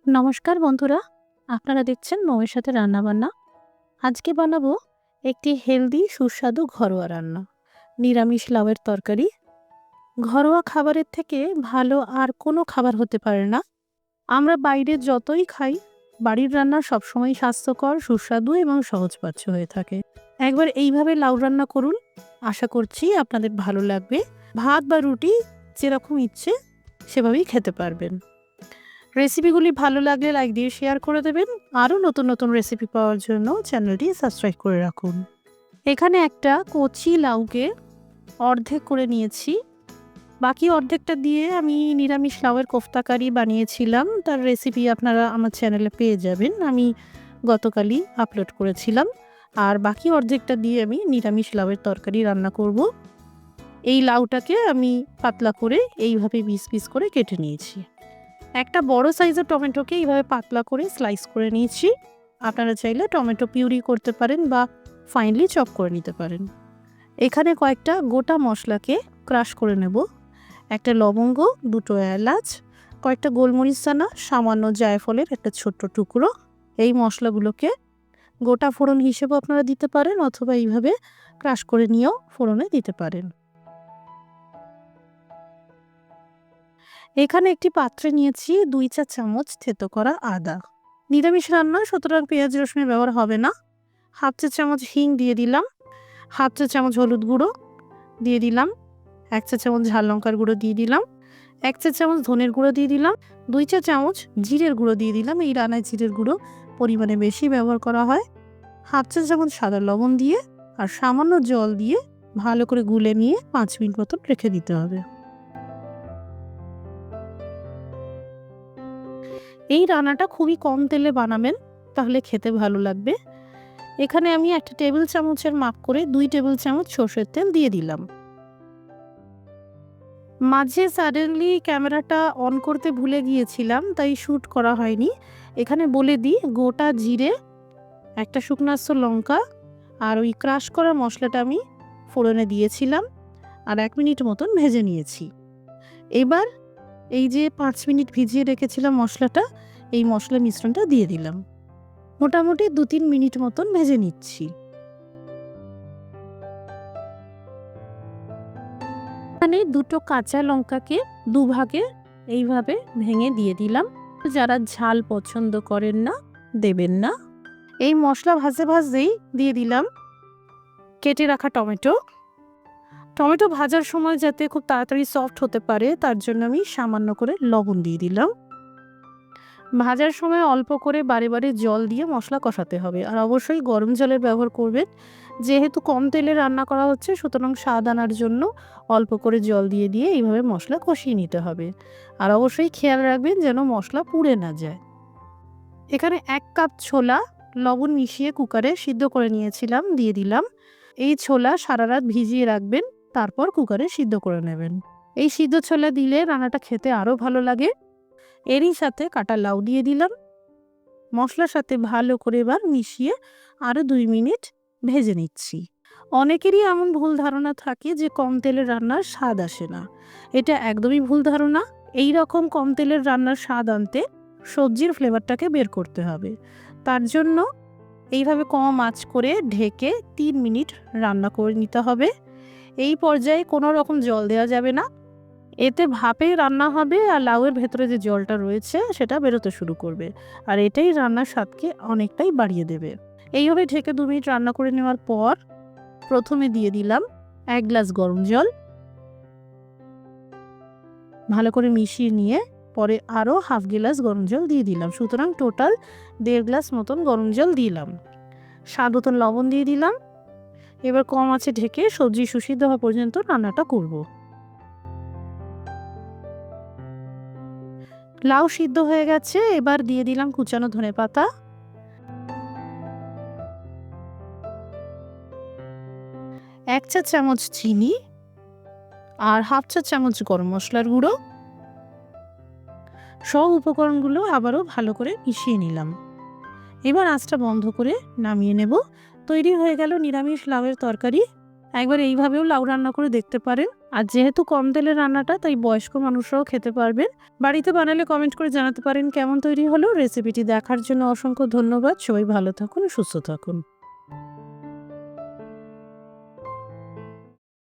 নমস্কার বন্ধুরা, আপনারা দেখছেন মৌয়ের সাথে রান্নাবান্না। আজকে বানাবো একটি হেলদি সুস্বাদু ঘরোয়া রান্না, নিরামিষ লাউয়ের তরকারি। ঘরোয়া খাবারের থেকে ভালো আর কোনো খাবার হতে পারে না। আমরা বাইরে যতই খাই, বাড়ির রান্না সবসময় স্বাস্থ্যকর, সুস্বাদু এবং সহজপাচ্য হয়ে থাকে। একবার এইভাবে লাউ রান্না করুন, আশা করছি আপনাদের ভালো লাগবে। ভাত বা রুটি যেরকম ইচ্ছে সেভাবেই খেতে পারবেন। রেসিপিগুলি ভালো লাগলে লাইক দিয়ে শেয়ার করে দেবেন। আরও নতুন নতুন রেসিপি পাওয়ার জন্য চ্যানেলটি সাবস্ক্রাইব করে রাখুন। এখানে একটা কচি লাউকে অর্ধেক করে নিয়েছি। বাকি অর্ধেকটা দিয়ে আমি নিরামিষ লাউয়ের কোফতা কারি বানিয়েছিলাম। তার রেসিপি আপনারা আমার চ্যানেলে পেয়ে যাবেন। আমি গতকালই আপলোড করেছিলাম। আর বাকি অর্ধেকটা দিয়ে আমি নিরামিষ লাউয়ের তরকারি রান্না করব। এই লাউটাকে আমি পাতলা করে এইভাবে পিস পিস করে কেটে নিয়েছি। একটা বড় সাইজের টমেটোকে এইভাবে পাতলা করে স্লাইস করে নিয়েছি। আপনারা চাইলে টমেটো পিউরি করতে পারেন বা ফাইনলি চপ করে নিতে পারেন। এখানে কয়েকটা গোটা মশলাকে ক্রাশ করে নেব। একটা লবঙ্গ, দুটো এলাচ, কয়েকটা গোলমরিচ দানা, সামান্য জায়ফলের একটা ছোট্ট টুকরো। এই মশলাগুলোকে গোটা ফোড়ন হিসেবে আপনারা দিতে পারেন অথবা এইভাবে ক্রাশ করে নিয়েও ফোড়নে দিতে পারেন। এখানে একটি পাত্রে নিয়েছি 2 চা চামচ থেতো করা আদা। নিরামিষ রান্না, সুতরাং পেঁয়াজ রসুনের ব্যবহার হবে না। 1/2 চা চামচ হিং দিয়ে দিলাম, 1/2 চা চামচ হলুদ গুঁড়ো দিয়ে দিলাম, 1 চা চামচ ঝাল লঙ্কার গুঁড়ো দিয়ে দিলাম, 1 চা চামচ ধনের গুঁড়ো দিয়ে দিলাম, 2 চা চামচ জিরের গুঁড়ো দিয়ে দিলাম। এই রান্নায় জিরের গুঁড়ো পরিমাণে বেশি ব্যবহার করা হয়। 1/2 চা চামচ সাদা লবণ দিয়ে আর সামান্য জল দিয়ে ভালো করে গুলে নিয়ে 5 মিনিট মতন রেখে দিতে হবে। এই রান্নাটা খুবই কম তেলে বানাবেন, তাহলে খেতে ভালো লাগবে। এখানে আমি 1 টেবিল চামচের মাপ করে 2 টেবিল চামচ সরষের তেল দিয়ে দিলাম। মাঝে সাডেনলি ক্যামেরাটা অন করতে ভুলে গিয়েছিলাম, তাই শ্যুট করা হয়নি। এখানে বলে দিই, গোটা জিরে, একটা শুকনো লঙ্কা আর ওই ক্রাশ করা মশলাটা আমি ফোড়নে দিয়েছিলাম আর 1 মিনিট মতন ভেজে নিয়েছি। এবার এই যে 5 মিনিট ভিজিয়ে রেখেছিলাম মশলাটা, এই মশলা মিশ্রণটা দিয়ে দিলাম। মোটামুটি 2-3 মিনিট মতন ভেজে নিচ্ছি। এখানে 2টো কাঁচা লঙ্কাকে দুভাগে এইভাবে ভেঙে দিয়ে দিলাম। যারা ঝাল পছন্দ করেন না, দেবেন না। এই মশলা ভাজতেই দিয়ে দিলাম কেটে রাখা টমেটো। টমেটো ভাজার সময় যাতে খুব তাড়াতাড়ি সফট হতে পারে, তার জন্য আমি সামান্য করে লবণ দিয়ে দিলাম। ভাজার সময় অল্প করে বারে বারে জল দিয়ে মশলা কষাতে হবে, আর অবশ্যই গরম জলের ব্যবহার করবেন। যেহেতু কম তেলে রান্না করা হচ্ছে, সুতরাং স্বাদ আনার জন্য অল্প করে জল দিয়ে দিয়ে এইভাবে মশলা কষিয়ে নিতে হবে। আর অবশ্যই খেয়াল রাখবেন যেন মশলা পুড়ে না যায়। এখানে 1 কাপ ছোলা লবণ মিশিয়ে কুকারে সিদ্ধ করে নিয়েছিলাম, দিয়ে দিলাম। এই ছোলা সারা রাত ভিজিয়ে রাখবেন, তারপর কুকারে সিদ্ধ করে নেবেন। এই সিদ্ধ ছোলা দিলে রান্নাটা খেতে আরও ভালো লাগে। এরই সাথে কাটা লাউ দিয়ে দিলাম। মশলার সাথে ভালো করে এবার মিশিয়ে আরও 2 মিনিট ভেজে নিচ্ছি। অনেকেরই এমন ভুল ধারণা থাকে যে কম তেলের রান্নার স্বাদ আসে না। এটা একদমই ভুল ধারণা। এই রকম কম তেলের রান্নার স্বাদ আনতে সবজির ফ্লেভারটাকে বের করতে হবে। তার জন্য এইভাবে কম আঁচ করে ঢেকে 3 মিনিট রান্না করে নিতে হবে। এই পর্যায়ে কোনো রকম জল দেওয়া যাবে না। এতে ভাপে রান্না হবে আর লাউয়ের ভেতরে যে জলটা রয়েছে সেটা বেরোতে শুরু করবে, আর এটাই রান্নার স্বাদকে অনেকটাই বাড়িয়ে দেবে। এইভাবে ঢেকে 2 মিনিট রান্না করে নেওয়ার পর প্রথমে দিয়ে দিলাম 1 গ্লাস গরম জল। ভালো করে মিশিয়ে নিয়ে পরে আরও 1/2 গ্লাস গরম জল দিয়ে দিলাম। সুতরাং টোটাল 1.5 গ্লাস মতন গরম জল দিলাম। স্বাদ মতন লবণ দিয়ে দিলাম। এবার কম আঁচে ঢেকে সবজি সুসিদ্ধ হওয়া পর্যন্ত রান্নাটা করব। লাউ সিদ্ধ হয়ে গেছে, এবার দিয়ে দিলাম কুচানো ধনেপাতা, 1 চা চামচ চিনি আর 1/2 চা চামচ গরম মশলার গুঁড়ো। সব উপকরণগুলো আবারও ভালো করে মিশিয়ে নিলাম। এবার আঁচটা বন্ধ করে নামিয়ে নেব। তৈরি হয়ে গেল নিরামিষ লাউয়ের তরকারি। একবার এইভাবেও লাউ রান্না করে দেখতে পারেন। আর যেহেতু কম তেলে রান্নাটা, তাই বয়স্ক মানুষরাও খেতে পারবেন। বাড়িতে বানালে কমেন্ট করে জানাতে পারেন কেমন তৈরি হলো। রেসিপিটি দেখার জন্য অসংখ্য ধন্যবাদ। সবাই ভালো থাকুন, সুস্থ থাকুন।